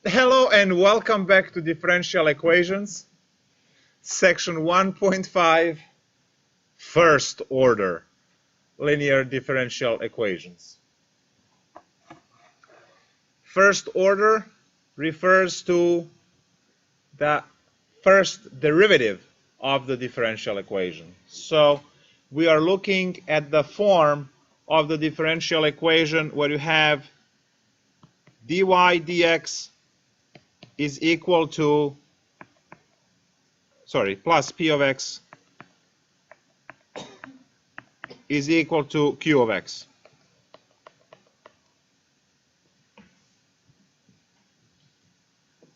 Hello and welcome back to Differential Equations, section 1.5, first order linear differential equations. First order refers to the first derivative of the differential equation. So we are looking at the form of the differential equation where you have dy dx is equal to, plus p of x is equal to q of x.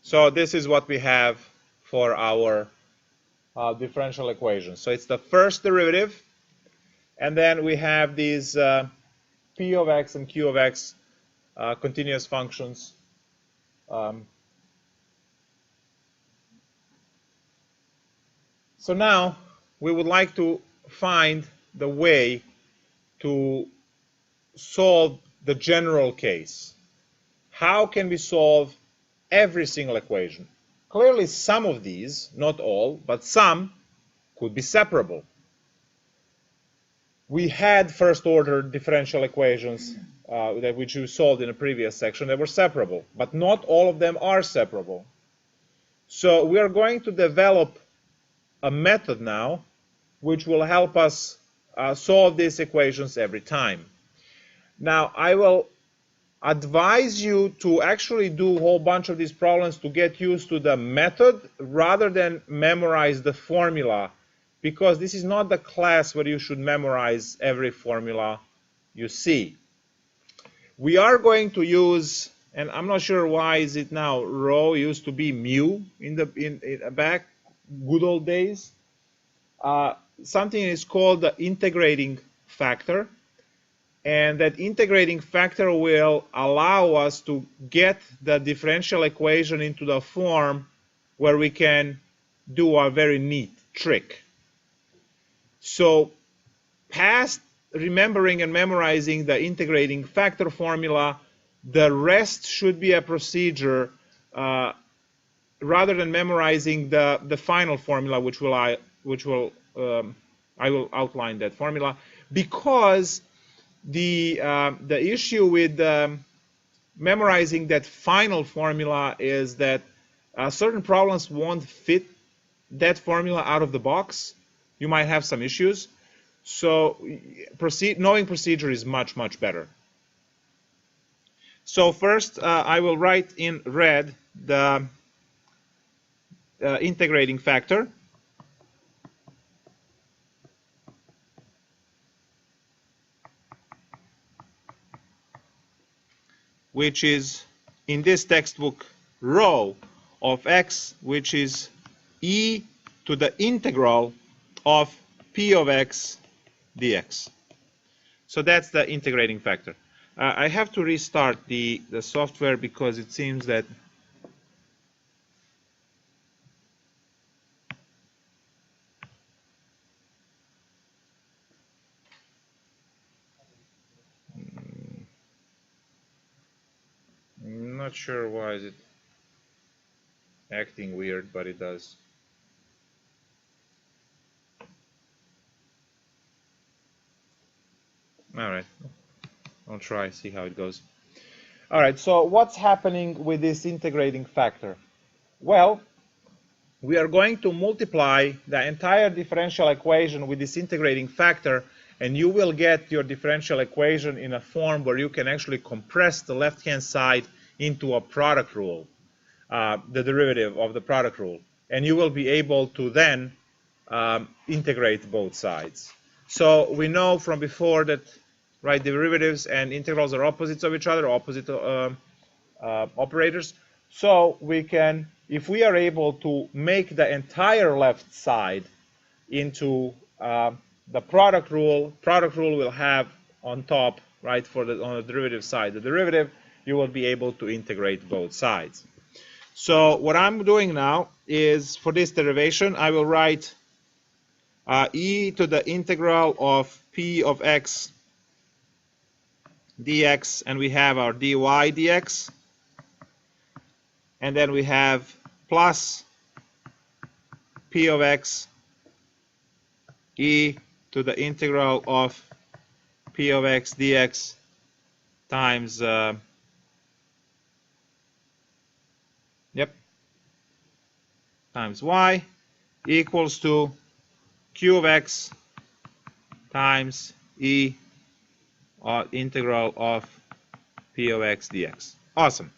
So this is what we have for our differential equation. So it's the first derivative, and then we have these p of x and q of x continuous functions. So now we would like to find the way to solve the general case. How can we solve every single equation? Clearly some of these, not all, but some could be separable. We had first order differential equations which we solved in a previous section that were separable, but not all of them are separable. So we are going to develop a method now which will help us solve these equations every time. Now I will advise you to actually do a whole bunch of these problems to get used to the method rather than memorize the formula, because this is not the class where you should memorize every formula you see. We are going to use, and I'm not sure why is it now rho, used to be mu in the back good old days. Something is called the integrating factor, and that integrating factor will allow us to get the differential equation into the form where we can do a very neat trick. So past remembering and memorizing the integrating factor formula, the rest should be a procedure rather than memorizing the final formula, I will outline that formula, because the issue with memorizing that final formula is that certain problems won't fit that formula out of the box. You might have some issues. So knowing procedure is much, much better. So first, I will write in red the integrating factor. Which is in this textbook rho of x, which is e to the integral of p of x dx. So that's the integrating factor. I have to restart the software because it seems that I'm not sure why is it acting weird, but it does. All right, I'll try, see how it goes. All right, so what's happening with this integrating factor? Well, we are going to multiply the entire differential equation with this integrating factor, and you will get your differential equation in a form where you can actually compress the left-hand side into a product rule, the derivative of the product rule. And you will be able to then integrate both sides. So we know from before that, right, derivatives and integrals are opposites of each other, opposite operators. So we can, if we are able to make the entire left side into the product rule will have on top, right, on the derivative side, the derivative, you will be able to integrate both sides. So what I'm doing now is, for this derivation, I will write e to the integral of p of x dx, and we have our dy dx. and then we have plus p of x e to the integral of p of x dx times times y equals to q of x times e integral of p of x dx. Awesome.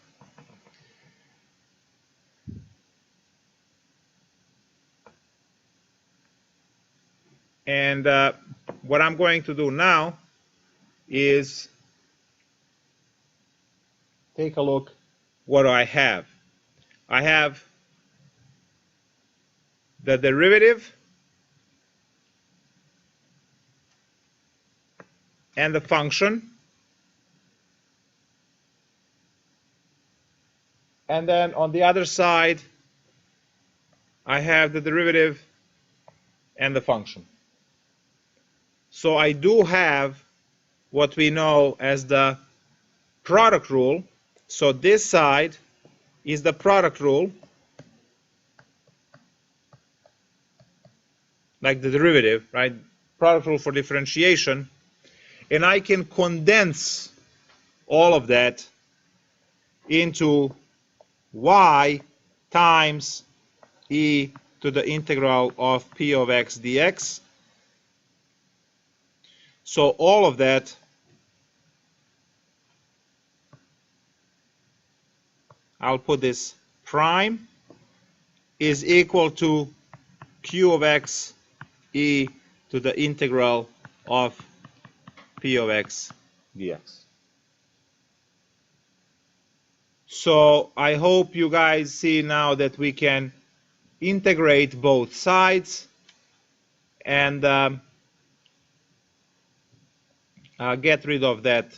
And what I'm going to do now is take a look. What do I have? I have the derivative and the function, and then on the other side I have the derivative and the function. So I do have what we know as the product rule. So this side is the product rule, like the derivative, right? Product rule for differentiation. And I can condense all of that into y times e to the integral of p of x dx. So all of that I'll put this prime is equal to q of x e to the integral of p of x dx. So I hope you guys see now that we can integrate both sides and get rid of that.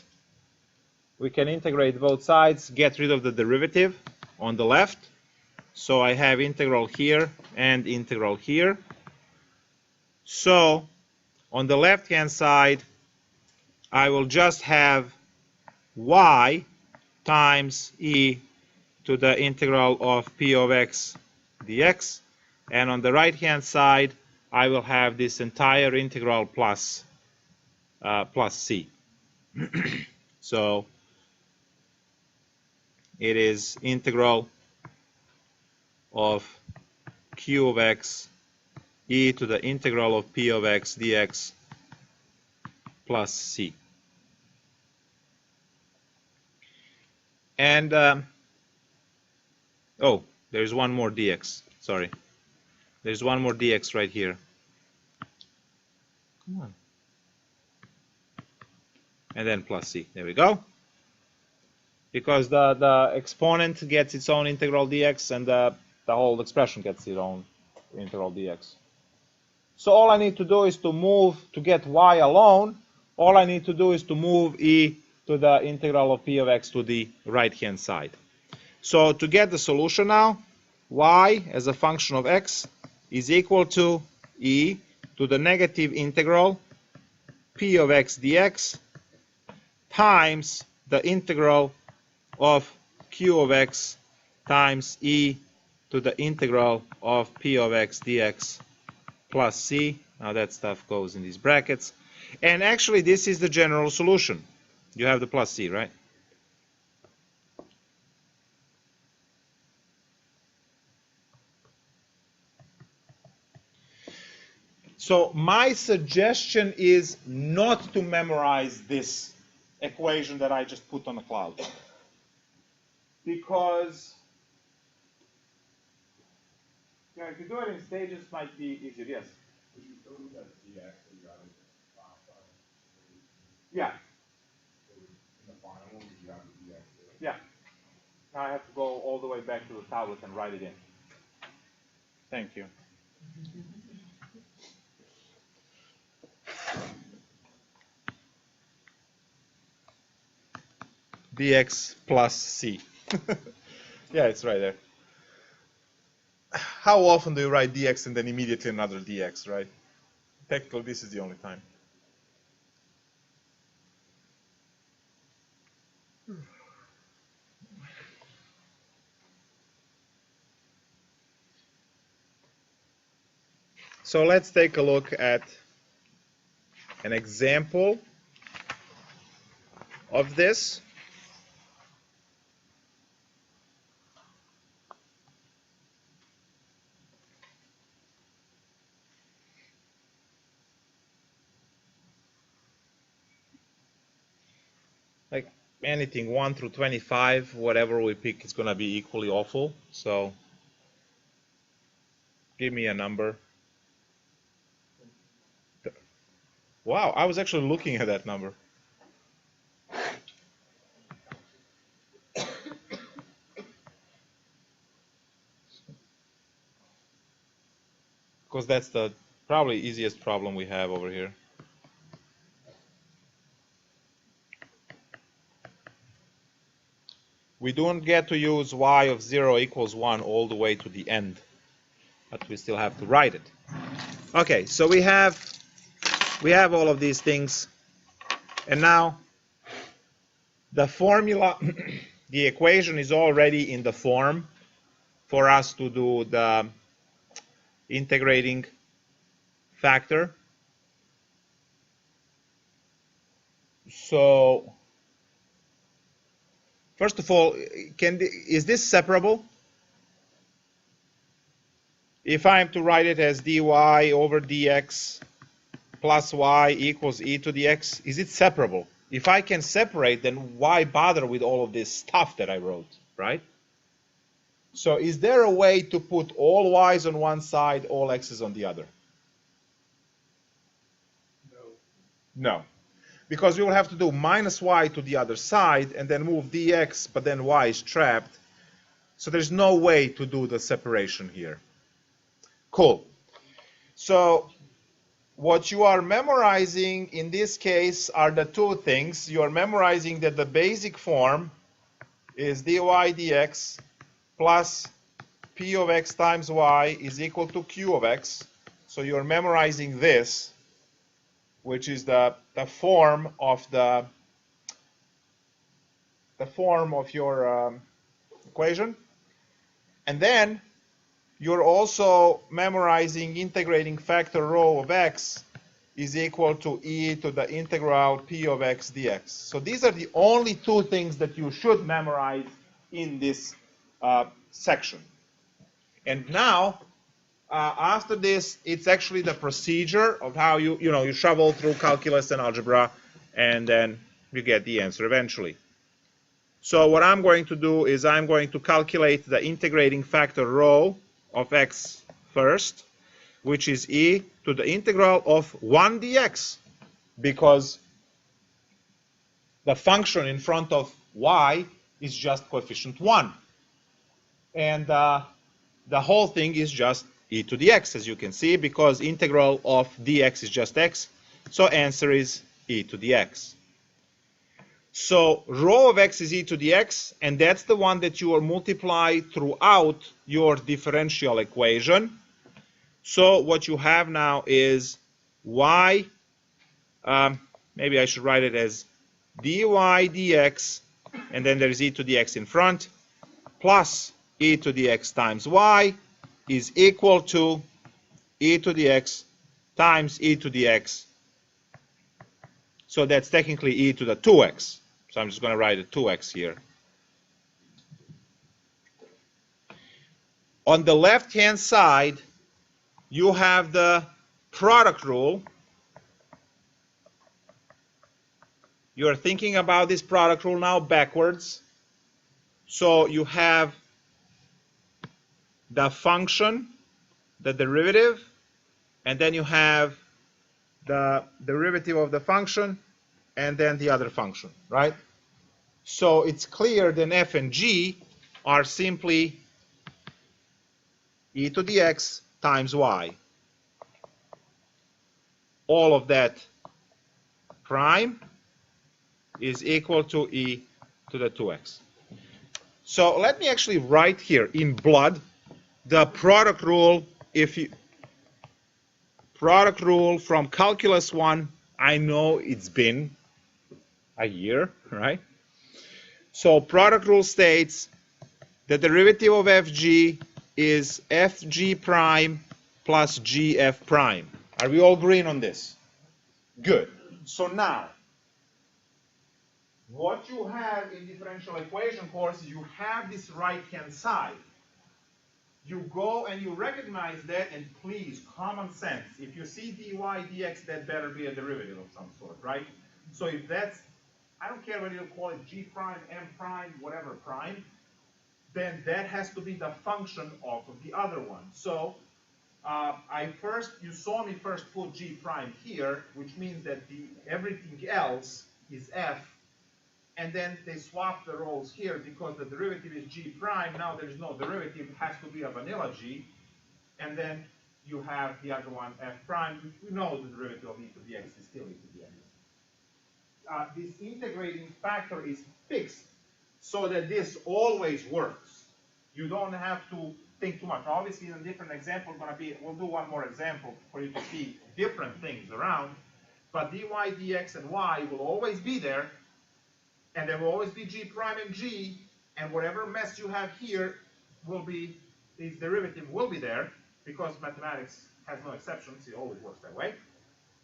We can integrate both sides, get rid of the derivative on the left. So I have integral here and integral here. So on the left hand side I will just have y times e to the integral of p of x dx, and on the right hand side I will have this entire integral plus c. So it is integral of q of x e to the integral of p of x dx plus c. And oh, there's one more dx. Sorry, there's one more dx right here. Come on. And then plus c. There we go. Because the exponent gets its own integral dx, and the whole expression gets its own integral dx. So all I need to do is to move, to get y alone, all I need to do is to move e to the integral of p of x to the right-hand side. So to get the solution now, y as a function of x is equal to e to the negative integral p of x dx times the integral of q of x times e to the integral of p of x dx plus c. Now that stuff goes in these brackets. And actually this is the general solution. You have the plus c, right? So my suggestion is not to memorize this equation that I just put on the cloud. Because yeah, if you do it in stages, it might be easier. Yes? Yeah. Yeah. Now I have to go all the way back to the tablet and write it in. Thank you. dx plus c. Yeah, it's right there. How often do you write dx and then immediately another dx, right? Technically, this is the only time. So let's take a look at an example of this. Like anything 1 through 25, whatever we pick is going to be equally awful. So give me a number. Wow, I was actually looking at that number. Because that's the probably easiest problem we have over here. We don't get to use y of 0 equals 1 all the way to the end, but we still have to write it. Okay, so we have all of these things, and now the formula, the equation is already in the form for us to do the integrating factor. So first of all, is this separable? If I am to write it as dy over dx plus y equals e to the x, is it separable? If I can separate, then why bother with all of this stuff that I wrote, right? So is there a way to put all y's on one side, all x's on the other? No. Because we will have to do minus y to the other side and then move dx, but then y is trapped. So there's no way to do the separation here. Cool. So what you are memorizing in this case are the two things. You are memorizing that the basic form is dy dx plus p of x times y is equal to q of x. So you are memorizing this, which is the form of your equation. And then you're also memorizing integrating factor rho of x is equal to e to the integral p of x dx. So these are the only two things that you should memorize in this section. And now, after this, it's actually the procedure of how you shovel through calculus and algebra, and then you get the answer eventually. So what I'm going to do is I'm going to calculate the integrating factor rho of x first, which is e to the integral of 1 dx, because the function in front of y is just coefficient 1. And the whole thing is just e to the x, as you can see, because integral of dx is just x. So answer is e to the x. So rho of x is e to the x, and that's the one that you will multiply throughout your differential equation. So what you have now is y, maybe I should write it as dy dx, and then there's e to the x in front, plus e to the x times y is equal to e to the x times e to the x. So that's technically e to the 2x. So I'm just going to write a 2x here. On the left-hand side, you have the product rule. You're thinking about this product rule now backwards. So you have the function, the derivative, and then you have the derivative of the function, and then the other function, right? So it's clear that f and g are simply e to the x times y. All of that prime is equal to e to the 2x. So let me actually write here in blood the product rule. Product rule from calculus 1, I know it's been a year, right? So product rule states the derivative of fg is fg prime plus gf prime. Are we all agreeing on this? Good. So now, what you have in differential equation course is you have this right-hand side. You go and you recognize that, and please, common sense. If you see dy dx, that better be a derivative of some sort, right? So if that's, I don't care whether you call it g prime, m prime, whatever prime, then that has to be the function of the other one. So you saw me first put g prime here, which means that everything else is f, and then they swap the roles here because the derivative is g prime. Now there's no derivative, it has to be a vanilla g, and then you have the other one, f prime. We know the derivative of e to the x is still e to the x. This integrating factor is fixed so that this always works. You don't have to think too much. Obviously, in a different example, we'll do one more example for you to see different things around. But dy, dx, and y will always be there, and there will always be g prime and g, and whatever mess you have here will be, its derivative will be there, because mathematics has no exceptions, it always works that way.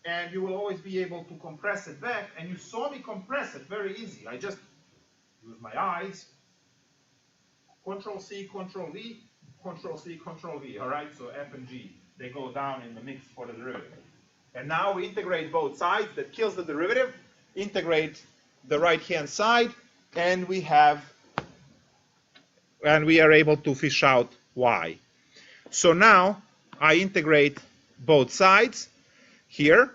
And you will always be able to compress it back, and you saw me compress it very easy. I just use my eyes, Control-C, Control-V, Control-C, Control-V, all right? So f and g, they go down in the mix for the derivative. And now we integrate both sides, that kills the derivative, integrate the right-hand side, and we are able to fish out y. So now I integrate both sides here,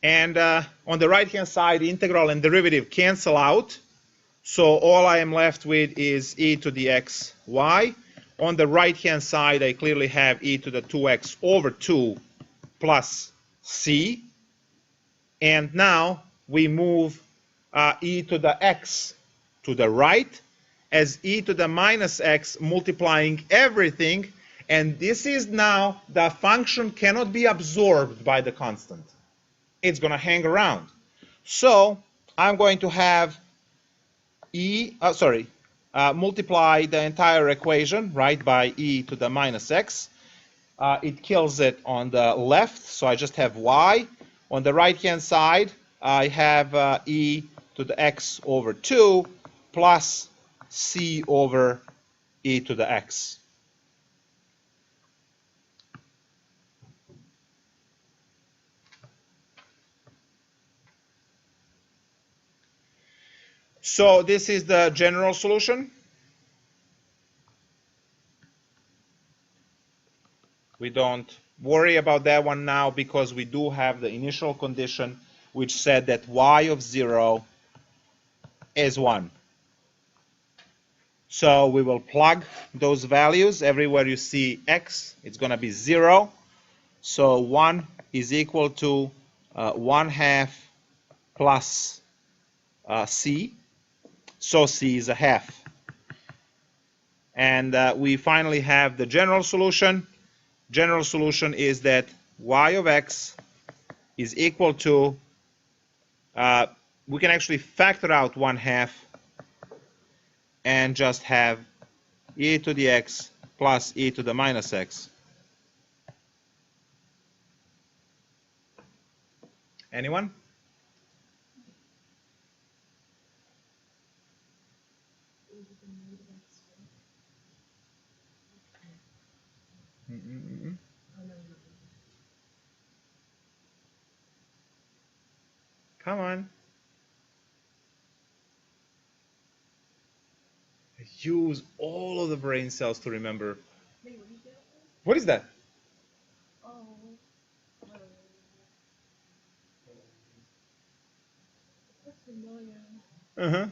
and on the right-hand side, the integral and derivative cancel out. So all I am left with is e to the x y. On the right-hand side, I clearly have e to the 2x over 2 plus c. And now we move e to the x to the right as e to the minus x multiplying everything. And this is now the function cannot be absorbed by the constant. It's going to hang around. So I'm going to have multiply the entire equation, right, by e to the minus x. It kills it on the left, so I just have y. On the right-hand side, I have e to the x over 2 plus c over e to the x. So this is the general solution. We don't worry about that one now because we do have the initial condition which said that y of 0 is 1. So we will plug those values. Everywhere you see x, it's going to be 0. So 1 is equal to 1/2 plus c. So c is 1/2. And we finally have the general solution. General solution is that y of x is equal to, we can actually factor out 1/2 and just have e to the x plus e to the minus x. Anyone? Come on. Use all of the brain cells to remember. What is that? Uh-huh.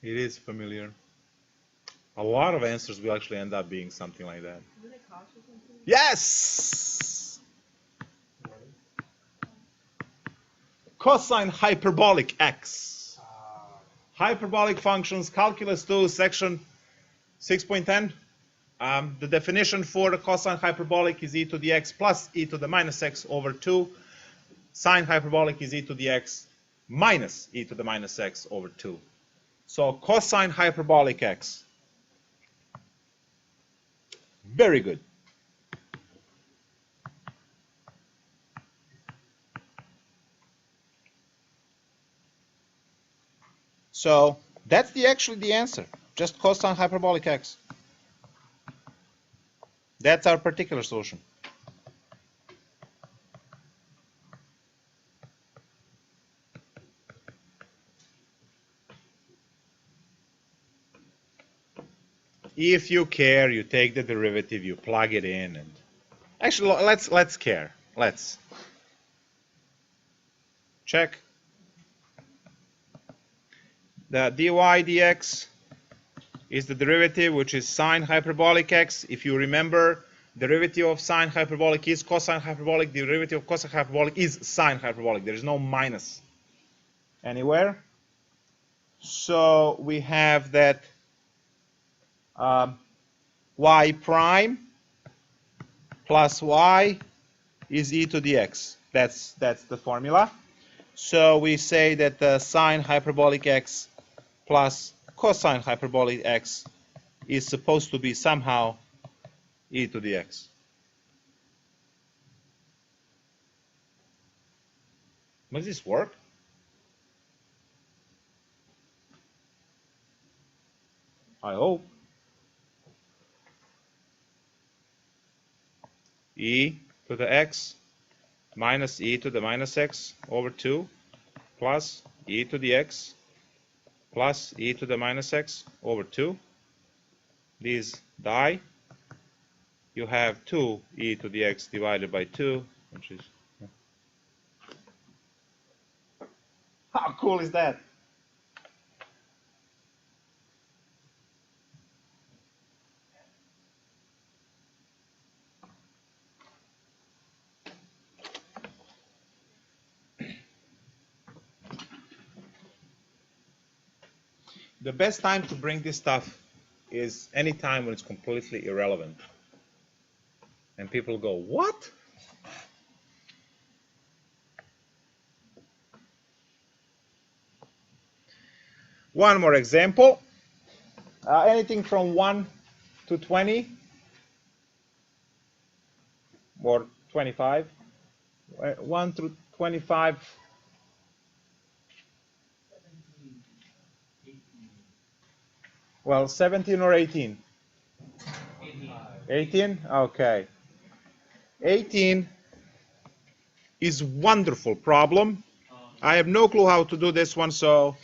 It is familiar. A lot of answers will actually end up being something like that. Yes! Cosine hyperbolic x. Hyperbolic functions, calculus 2, section 6.10. The definition for the cosine hyperbolic is e to the x plus e to the minus x over 2. Sine hyperbolic is e to the x minus e to the minus x over 2. So cosine hyperbolic x. Very good. So that's actually the answer. Just cosine hyperbolic x. That's our particular solution. If you care, you take the derivative, you plug it in, and actually let's care. Let's check. The dy dx is the derivative, which is sine hyperbolic x. If you remember, derivative of sine hyperbolic is cosine hyperbolic. Derivative of cosine hyperbolic is sine hyperbolic. There is no minus anywhere. So we have that y prime plus y is e to the x. That's the formula. So we say that the sine hyperbolic x plus cosine hyperbolic x is supposed to be somehow e to the x. Does this work? I hope. E to the x minus e to the minus x over 2 plus e to the x plus e to the minus x over 2. These die. You have 2 e to the x divided by 2, which is... How cool is that? The best time to bring this stuff is any time when it's completely irrelevant. And people go, what? One more example. Anything from 1 to 20 or 25. 1 through 25. Well, 17 or 18? 18? Okay. 18 is a wonderful problem. I have no clue how to do this one, so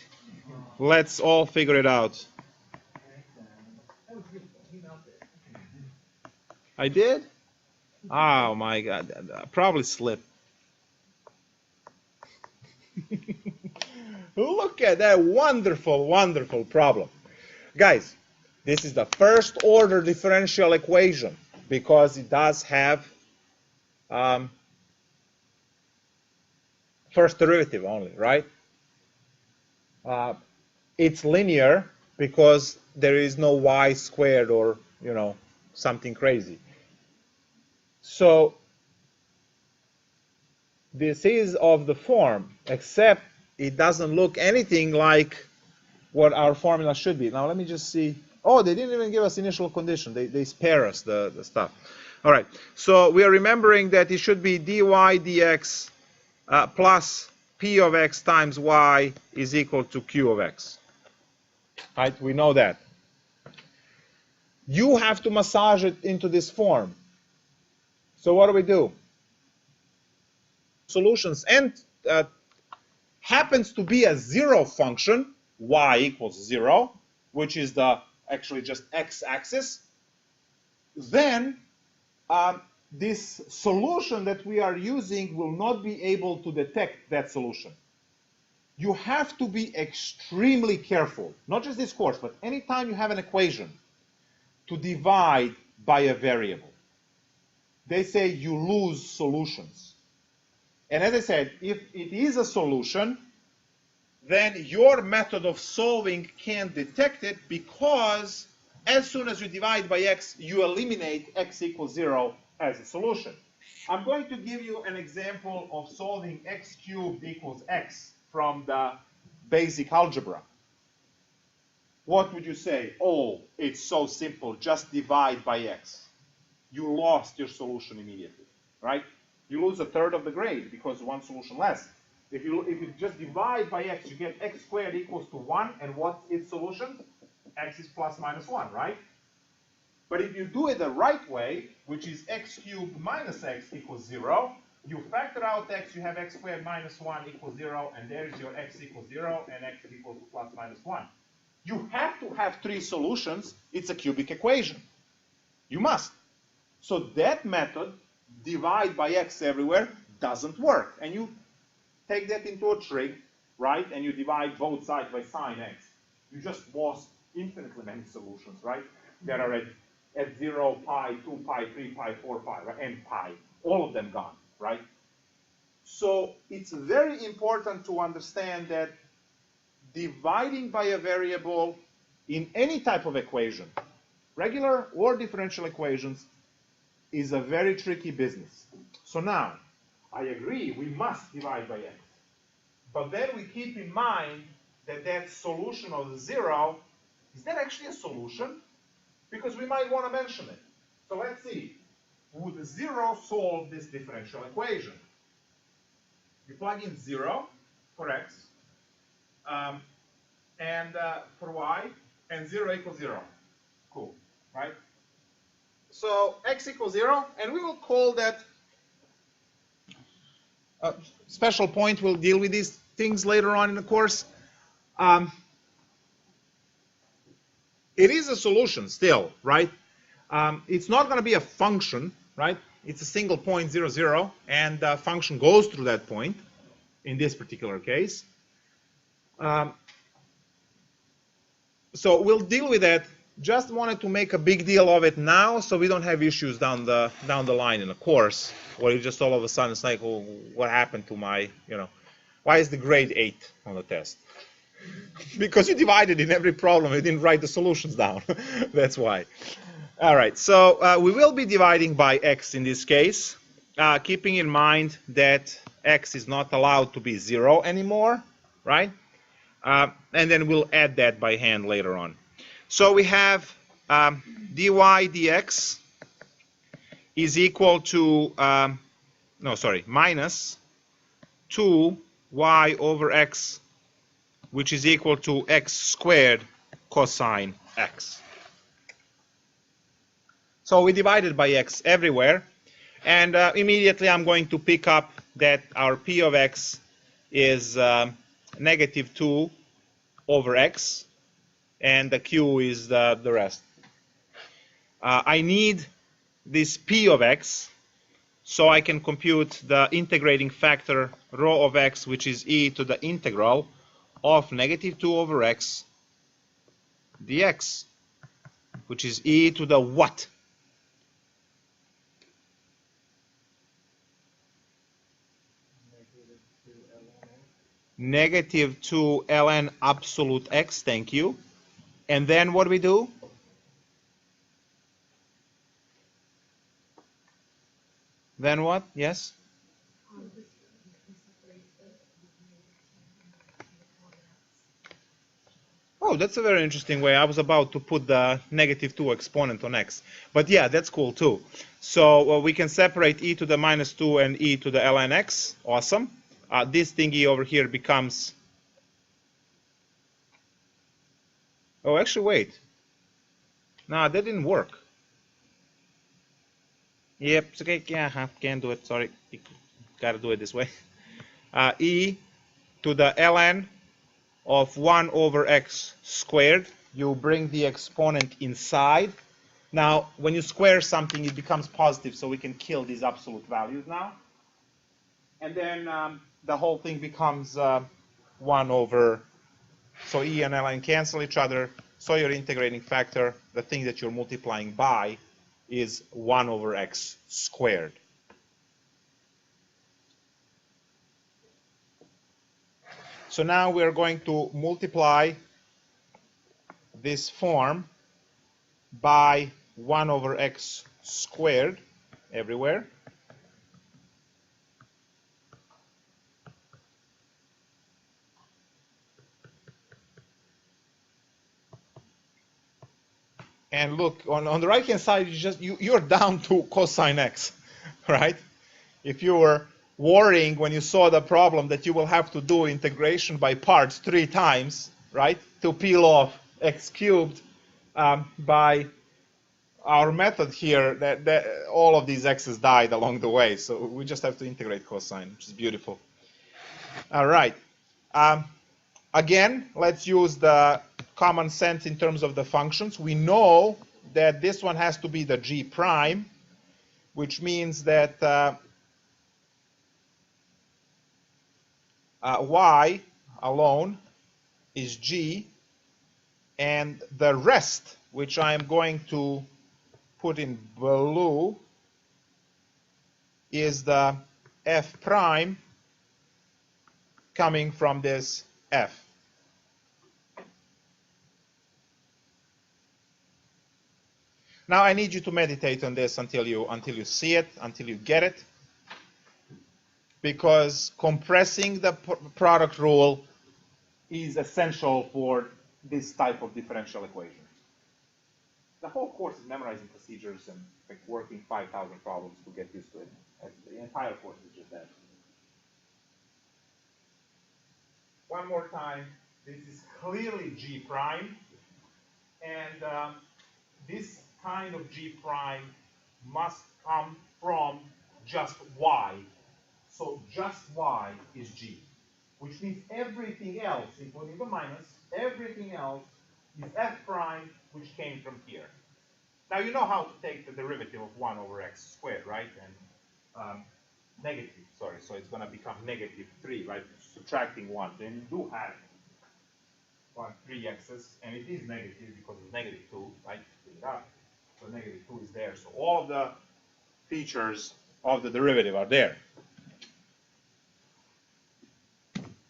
let's all figure it out. I did? Oh my God, I probably slipped. Look at that wonderful, wonderful problem. Guys, this is the first order differential equation because it does have first derivative only, right? It's linear because there is no y squared or, you know, something crazy. So this is of the form, except it doesn't look anything like what our formula should be. Now let me just see. Oh, they didn't even give us initial condition. They spare us the stuff. All right. So we are remembering that it should be dy dx plus p of x times y is equal to q of x. Right? We know that. You have to massage it into this form. So what do? Solutions, and happens to be a zero function, y equals 0, which is the actually just x-axis, then this solution that we are using will not be able to detect that solution. You have to be extremely careful, not just this course, but anytime you have an equation, to divide by a variable. They say you lose solutions. And as I said, if it is a solution, then your method of solving can't detect it because as soon as you divide by x, you eliminate x equals 0 as a solution. I'm going to give you an example of solving x cubed equals x from the basic algebra. What would you say? Oh, it's so simple, just divide by x. you lost your solution immediately, right? You lose a third of the grade because one solution less. If you just divide by x, you get x squared equals to 1, and what's its solution? X is plus minus 1, right? But if you do it the right way, which is x cubed minus x equals 0, you factor out x, you have x squared minus 1 equals 0, and there is your x equals 0, and x equals plus minus 1. You have to have 3 solutions. It's a cubic equation. You must. So that method, divide by x everywhere, doesn't work. And you take that into a trig, right? And you divide both sides by sine x. You just lost infinitely many solutions, right? That are at 0, pi, 2 pi, 3 pi, 4 pi, right? And pi. All of them gone, right? So it's very important to understand that dividing by a variable in any type of equation, regular or differential equations, is a very tricky business. So now, I agree, we must divide by x. But then we keep in mind that that solution of 0, is that actually a solution? Because we might want to mention it. So let's see. Would 0 solve this differential equation? You plug in 0 for x, and for y, and 0 equals 0. Cool, right? So x equals 0, and we will call that special point. We'll deal with these things later on in the course. It is a solution still, right? It's not going to be a function, right? It's a single point, 0, 0, and the function goes through that point in this particular case. So we'll deal with that. Just wanted to make a big deal of it now so we don't have issues down the line in the course where you just all of a sudden it's like, oh, what happened to my, why is the grade 8 on the test? Because you divided in every problem, you didn't write the solutions down. That's why. All right, so we will be dividing by x in this case, keeping in mind that x is not allowed to be 0 anymore, right? And then we'll add that by hand later on. So we have dy dx is equal to, minus 2y over x, which is equal to x squared cosine x. So we divided by x everywhere, and immediately I'm going to pick up that our p of x is negative 2 over x, and the q is the rest. I need this p of x so I can compute the integrating factor rho of x, which is e to the integral of negative 2 over x dx, which is e to the what? Negative 2 ln absolute x, thank you. And then what do we do? Then what? Yes? Oh, that's a very interesting way. I was about to put the negative 2 exponent on x. But yeah, that's cool too. So we can separate e to the minus 2 and e to the ln x. Awesome. This thingy over here becomes... Oh, actually, wait. No, that didn't work. Yep, it's okay. Yeah, can't do it. Sorry. Gotta do it this way. E to the ln of 1 over x squared. You bring the exponent inside. Now, when you square something, it becomes positive, so we can kill these absolute values now. And then the whole thing becomes 1 over, so e and ln cancel each other. So your integrating factor, the thing that you're multiplying by, is 1 over x squared. So now we're going to multiply this form by 1 over x squared everywhere. And look, on the right-hand side, you're down to cosine x, right? If you were worrying when you saw the problem that you will have to do integration by parts 3 times, right, to peel off x cubed, by our method here, that all of these x's died along the way. So we just have to integrate cosine, which is beautiful. All right. Again, let's use the common sense in terms of the functions. We know that this one has to be the g prime, which means that y alone is g, and the rest, which I am going to put in blue, is the f prime coming from this f. Now I need you to meditate on this until you see it, until you get it, because compressing the product rule is essential for this type of differential equation. The whole course is memorizing procedures and like working 5,000 problems to get used to it. The entire course is just that. One more time, this is clearly G prime, and this kind of G prime must come from just Y. So just Y is G, which means everything else, including the minus, everything else is F prime, which came from here. Now you know how to take the derivative of 1 over x squared, right? And negative, sorry, so it's going to become negative 3, right? Subtracting 1. Then you do have 3x's, and it is negative because it's negative 2, right? So negative 2 is there. So all of the features of the derivative are there.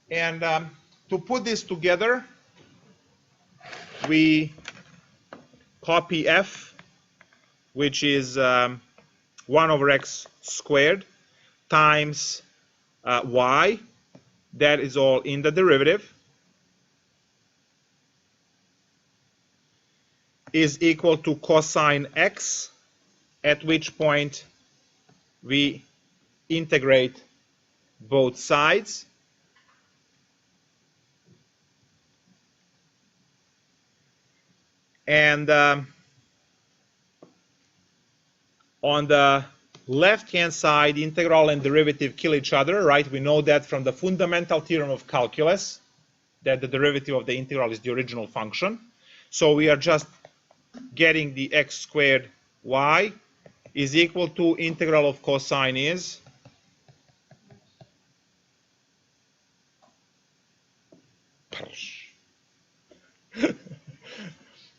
And to put this together, we copy f, which is 1 over x squared, times y. That is all in the derivative, is equal to cosine x, at which point we integrate both sides. And on the left-hand side, integral and derivative kill each other, right? We know that from the fundamental theorem of calculus, that the derivative of the integral is the original function. So we are just getting the x squared y is equal to integral of cosine is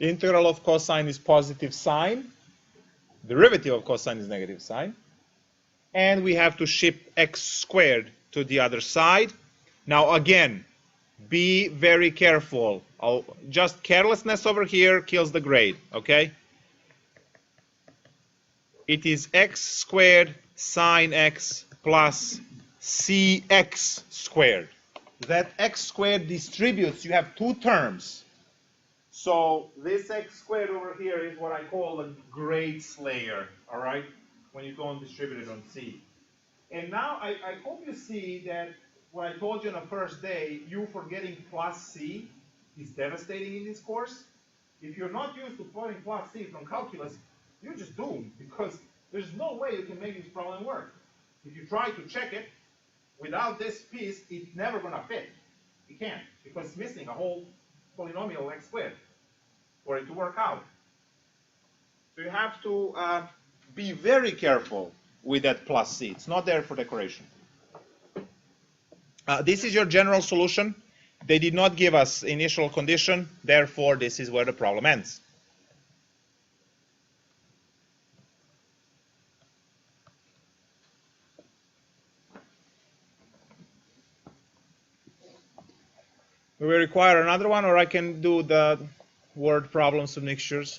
integral of cosine is positive sine, derivative of cosine is negative sine, and we have to ship x squared to the other side. Now again, be very careful. Just carelessness over here kills the grade, okay? It is x squared sine x plus cx squared. That x squared distributes, you have two terms. So this x squared over here is what I call a grade slayer, all right, when you go and distribute it on C. And now I hope you see that what I told you on the first day, you forgetting plus C is devastating in this course. If you're not used to putting plus C from calculus, you're just doomed, because there's no way you can make this problem work. If you try to check it, without this piece, it's never going to fit. You can't, because it's missing a whole polynomial x squared for it to work out. So you have to be very careful with that plus C. It's not there for decoration. This is your general solution. They did not give us initial condition, therefore this is where the problem ends. Do we require another one, or I can do the word problems of mixtures?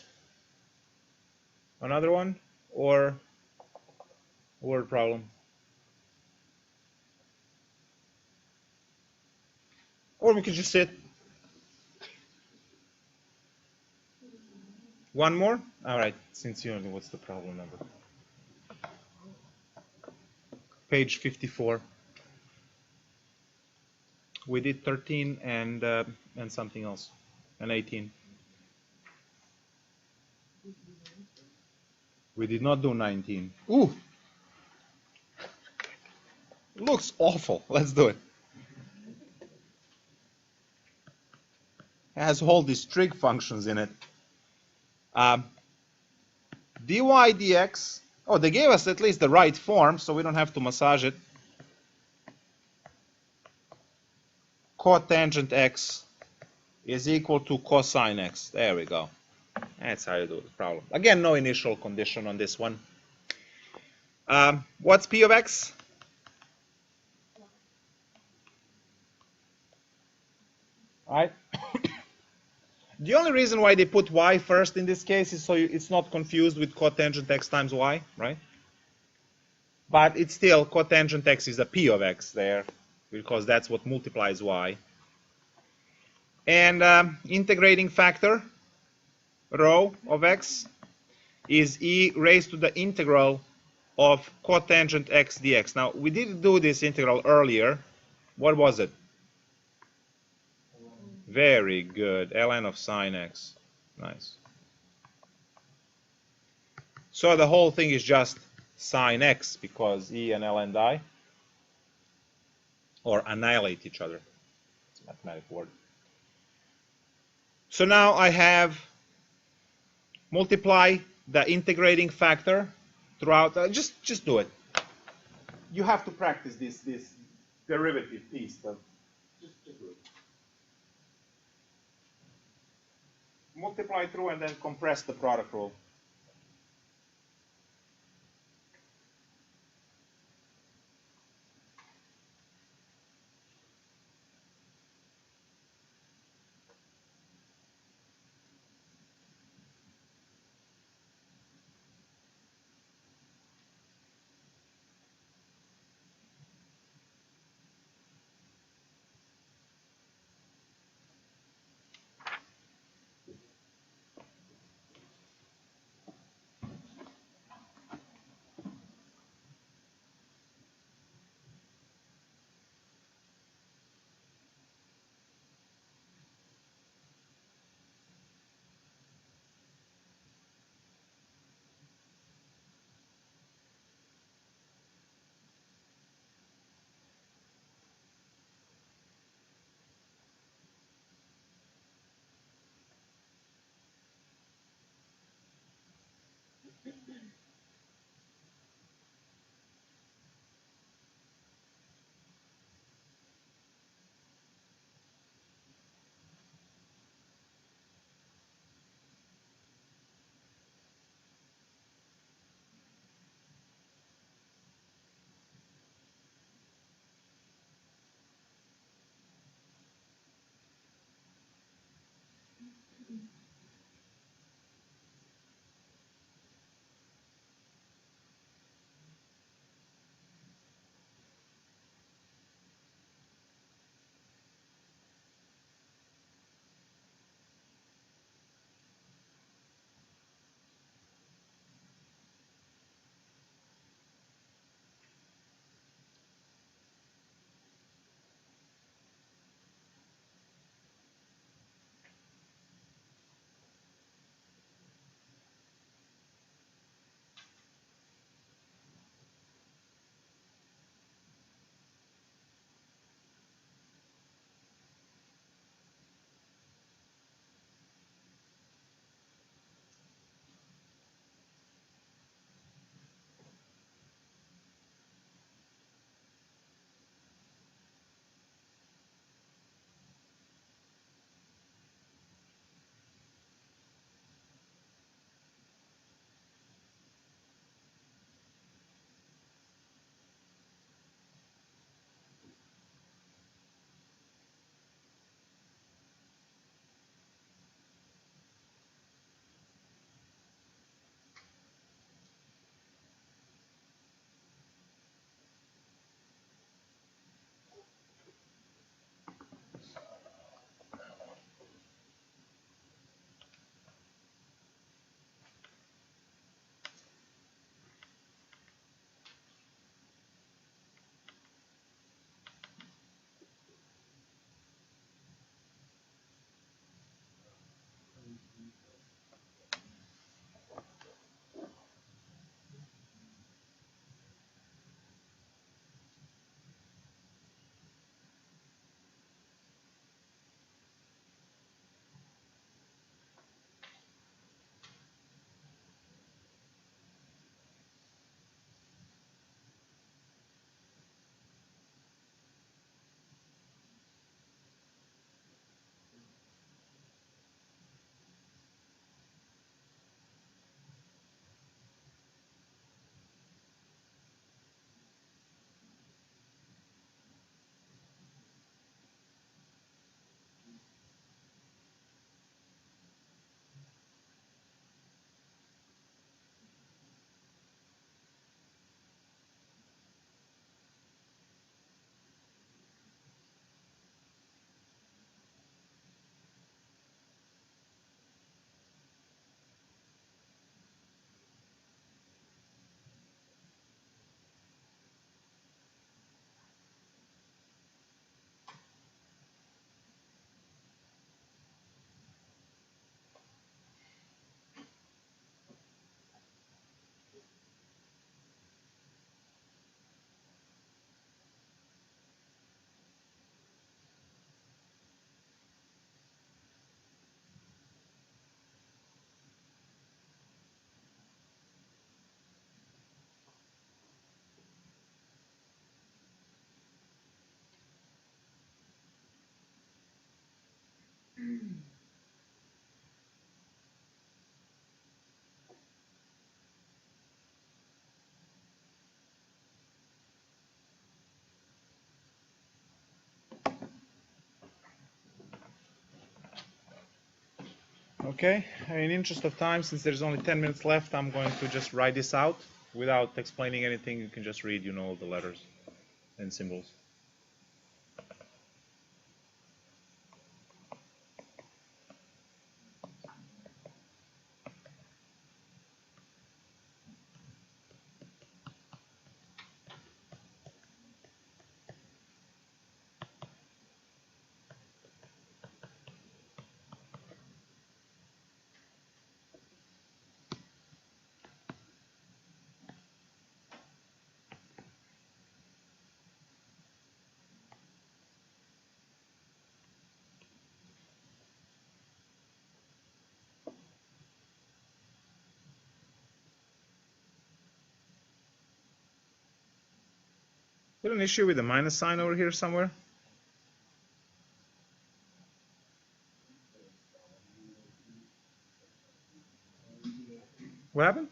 Another one, or word problem? Or we could just sit. One more? All right, since you know what's the problem number. Page 54. We did 13 and something else, and 18. We did not do 19. Ooh! Looks awful. Let's do it. It has all these trig functions in it. dy dx. Oh, they gave us at least the right form, so we don't have to massage it. Cotangent x is equal to cosine x. There we go. That's how you do the problem. Again, no initial condition on this one. What's p of x? Right. The only reason why they put y first in this case is so it's not confused with cotangent x times y, right? But it's still cotangent x is a p of x there, because that's what multiplies y. And integrating factor, rho of x, is e raised to the integral of cotangent x dx. Now, we did do this integral earlier. What was it? Very good. ln of sine x. Nice. So the whole thing is just sine x because e and ln die, or annihilate each other. It's a mathematical word. So now I have multiply the integrating factor throughout. Just do it. You have to practice this derivative piece. But just do it. Multiply through and then compress the product rule. Okay, in interest of time, since there's only 10 minutes left, I'm going to just write this out without explaining anything. You can just read, the letters and symbols. Is there an issue with the minus sign over here somewhere? What happened?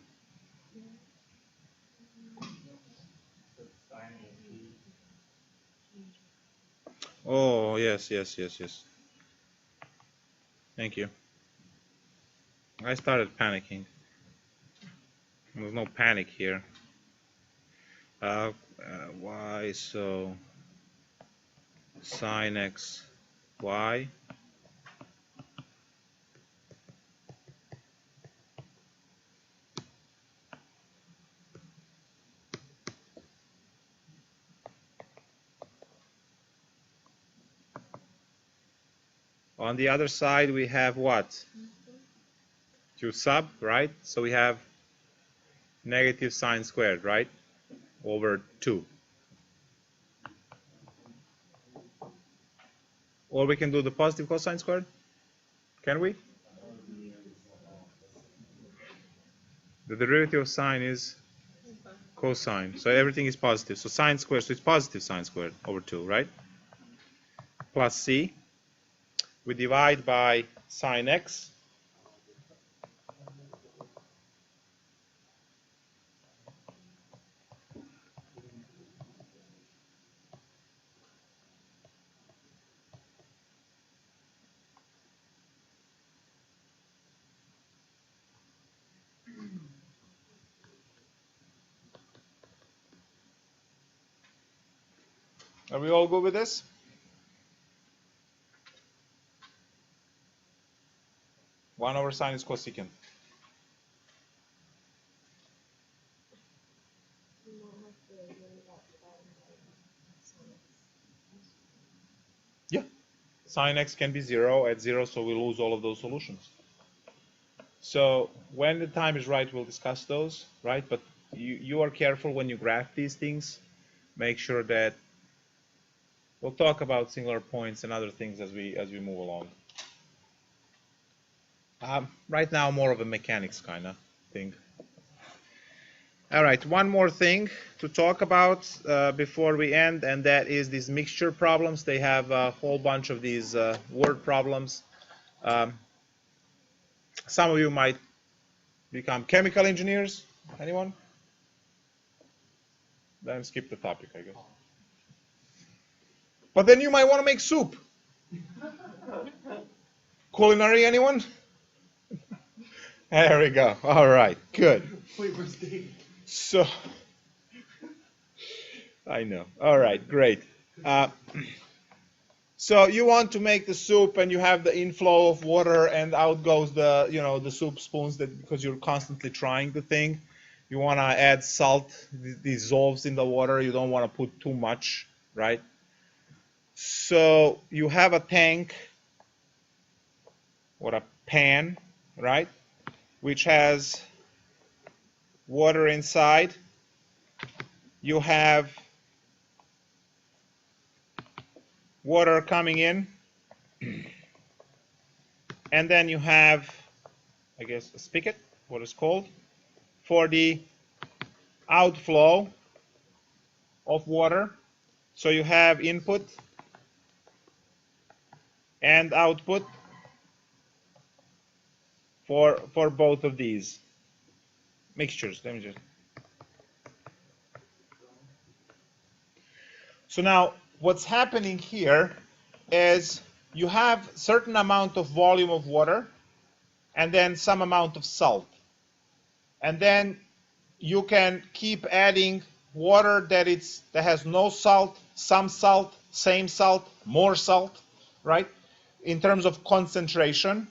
Oh, yes. Thank you. I started panicking. There's no panic here. Y, so sine x, y. On the other side, we have what? Q sub, right? So we have negative sine squared, right? Over 2. Or we can do the positive cosine squared. Can we? The derivative of sine is cosine. So everything is positive. So sine squared, so it's positive sine squared over 2, right? Plus c. We divide by sine x. Are we all good with this? One over sine is cosecant. Yeah. Sine x can be 0 at 0, so we lose all of those solutions. So when the time is right, we'll discuss those, right? But you are careful when you graph these things. Make sure that we'll talk about singular points and other things as we move along. Right now, more of a mechanics kind of thing. All right, one more thing to talk about before we end, and that is these mixture problems. They have a whole bunch of these word problems. Some of you might become chemical engineers. Anyone? Then skip the topic, I guess. But then you might want to make soup. Culinary, anyone? There we go. All right, good. So, I know. All right, great. So you want to make the soup, and you have the inflow of water, and out goes the the soup spoons because you're constantly trying the thing. You want to add salt, dissolves in the water. You don't want to put too much, right? So you have a tank or a pan, right, which has water inside. You have water coming in, and then you have, I guess, a spigot, what is called, for the outflow of water. So you have input and output for both of these mixtures. Let me just. So now what's happening here is you have certain amount of volume of water and then some amount of salt. And then you can keep adding water that has no salt, some salt, same salt, more salt, right? In terms of concentration.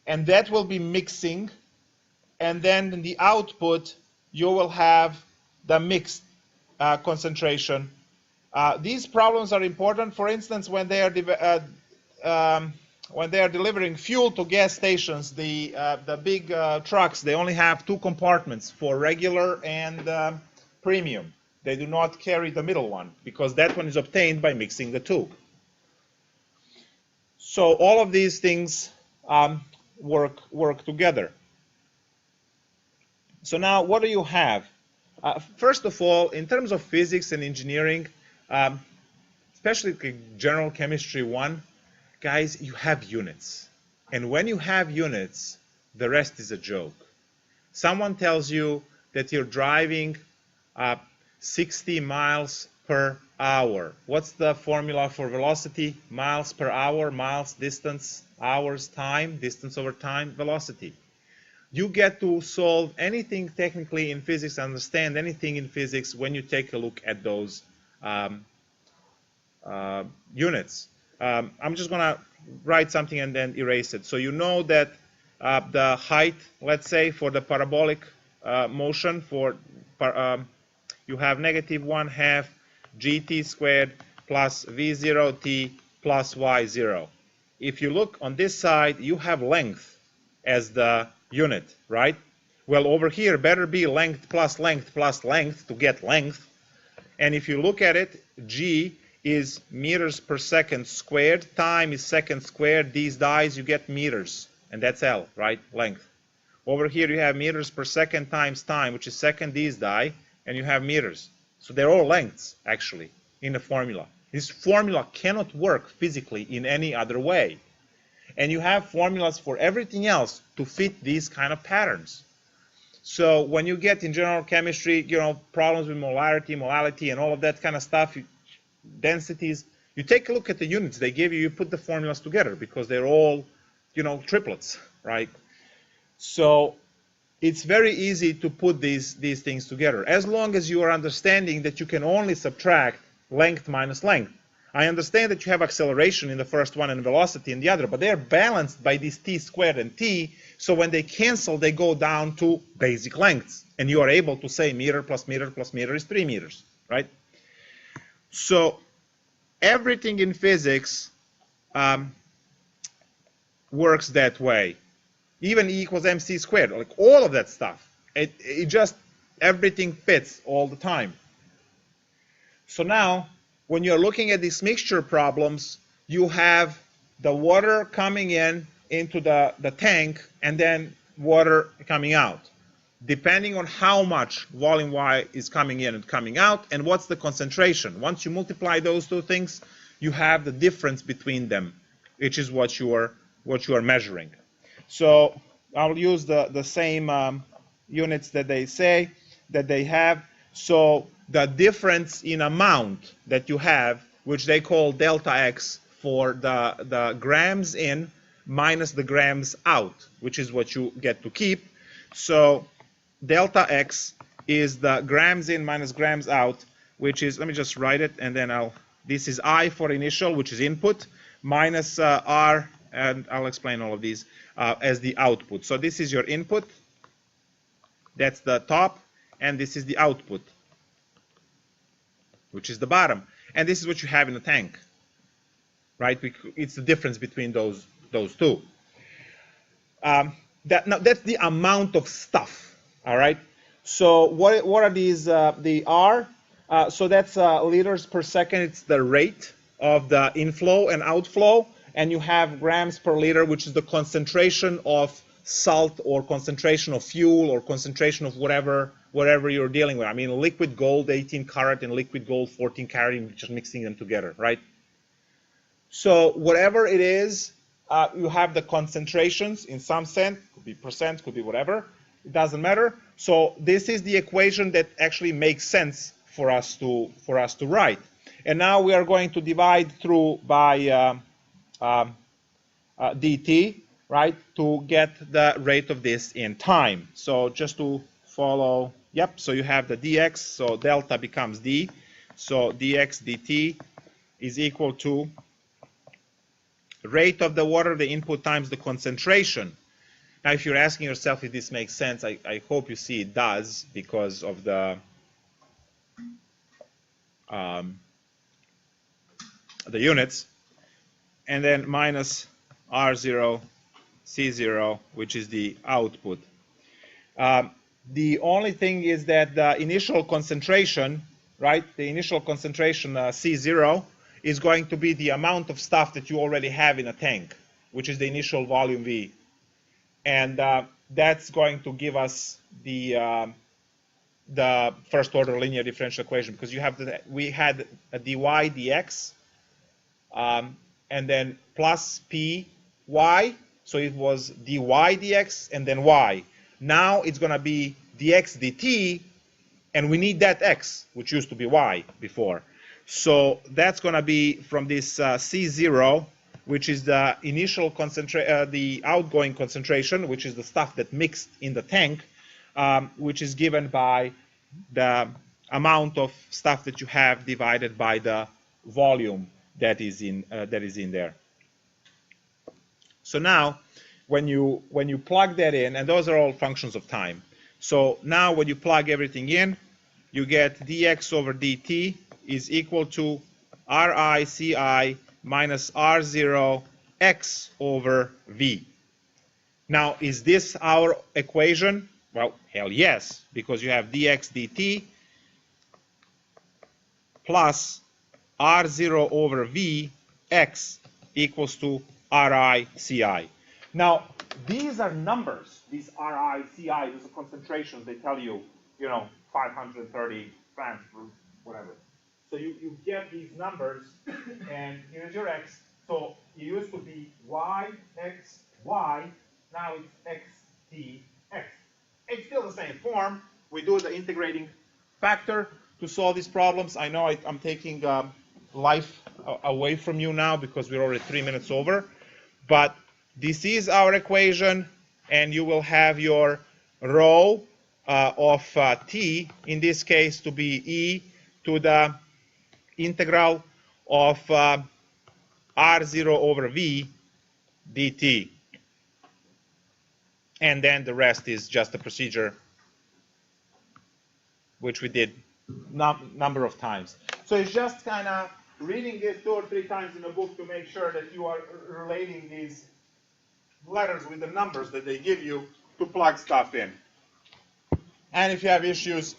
And that will be mixing. And then in the output, you will have the mixed concentration. These problems are important. For instance, when they are delivering fuel to gas stations, the big trucks, they only have 2 compartments for regular and premium. They do not carry the middle one because that one is obtained by mixing the 2. So all of these things work together. So now what do you have? First of all, in terms of physics and engineering, especially general chemistry 1, guys, you have units. And when you have units, the rest is a joke. Someone tells you that you're driving 60 miles per hour. What's the formula for velocity? Miles per hour, miles, distance, hours, time, distance over time, velocity. You get to solve anything technically in physics, understand anything in physics when you take a look at those units. I'm just going to write something and then erase it. So you know that the height, let's say, for the parabolic motion, you have -1/2 gt squared plus v0t plus y0. If you look on this side, you have length as the unit, right? Well, over here, better be length plus length plus length to get length. And if you look at it, g is meters per second squared, time is second squared, these dies you get meters, and that's L, right, length. Over here you have meters per second times time, which is second, these die, and you have meters. So they're all lengths, actually, in the formula. This formula cannot work physically in any other way. And you have formulas for everything else to fit these kind of patterns. So when you get in general chemistry, problems with molality, and all of that kind of stuff, densities, you take a look at the units they give you, you put the formulas together because they're all, triplets, right? So it's very easy to put these things together as long as you are understanding that you can only subtract length minus length. I understand that you have acceleration in the first one and velocity in the other, but they're balanced by this t squared and t, so when they cancel, they go down to basic lengths, and you are able to say meter plus meter plus meter is 3 meters, right? So everything in physics works that way. even E equals mc squared, like all of that stuff. It just, everything fits all the time. So now, when you're looking at these mixture problems, you have the water coming into the tank, and then water coming out, depending on how much volume Y is coming in and coming out, and what's the concentration. Once you multiply those two things, you have the difference between them, which is what you are measuring. So I'll use the same units that they say that they have. So the difference in amount that you have, which they call delta X, for the grams in minus the grams out, which is what you get to keep. So delta X is the grams in minus grams out, which is, let me just write it, and then this is I for initial, which is input, minus R, and I'll explain all of these, as the output. So this is your input, that's the top, and this is the output, which is the bottom. And this is what you have in the tank, right? It's the difference between those two. Now that's the amount of stuff, all right? So what are these, the R? So that's liters per second. It's the rate of the inflow and outflow. And you have grams per liter, which is the concentration of salt or concentration of fuel or concentration of whatever you're dealing with. I mean, liquid gold 18 karat and liquid gold 14 karat, and just mixing them together, right? So whatever it is, you have the concentrations in some sense, could be percent, could be whatever, it doesn't matter. So this is the equation that actually makes sense for us to write. And now we are going to divide through by dt, right, to get the rate of this in time. So just to follow, yep, so you have the dx, so delta becomes d. So dx dt is equal to rate of the water, the input, times the concentration. Now, if you're asking yourself if this makes sense, I hope you see it does, because of the units. And then minus R0, C0, which is the output. The only thing is that the initial concentration, right, the initial concentration, C0, is going to be the amount of stuff that you already have in a tank, which is the initial volume V. And that's going to give us the first order linear differential equation, because we had a dy dx, and then plus py, so it was dy dx and then y. Now it's going to be dx dt, and we need that x, which used to be y before. So that's going to be from this C0, which is the initial concentration, the outgoing concentration, which is the stuff that mixed in the tank, which is given by the amount of stuff that you have divided by the volume that is in there. So now, when you plug that in, and those are all functions of time. So now, when you plug everything in, you get dx over dt is equal to Ri Ci minus R0 x over V. Now, is this our equation? Well, hell yes, because you have dx dt plus R0 over V x equals to Ri Ci. Now, these are numbers. These Ri Ci, these are concentrations. They tell you, 530 grams per whatever. So you get these numbers, and here's your x. So it used to be y, x, y. Now it's x, t, x. It's still the same form. We do the integrating factor to solve these problems. I know I'm taking life away from you now because we're already 3 minutes over. But this is our equation, and you will have your rho of t, in this case, to be e to the integral of R0 over V dt. And then the rest is just a procedure which we did number of times. So it's just kind of reading this 2 or 3 times in a book to make sure that you are relating letters with the numbers that they give you to plug stuff in. And if you have issues,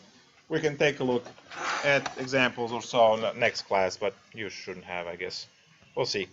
we can take a look at examples or so in the next class, but you shouldn't have, I guess. We'll see.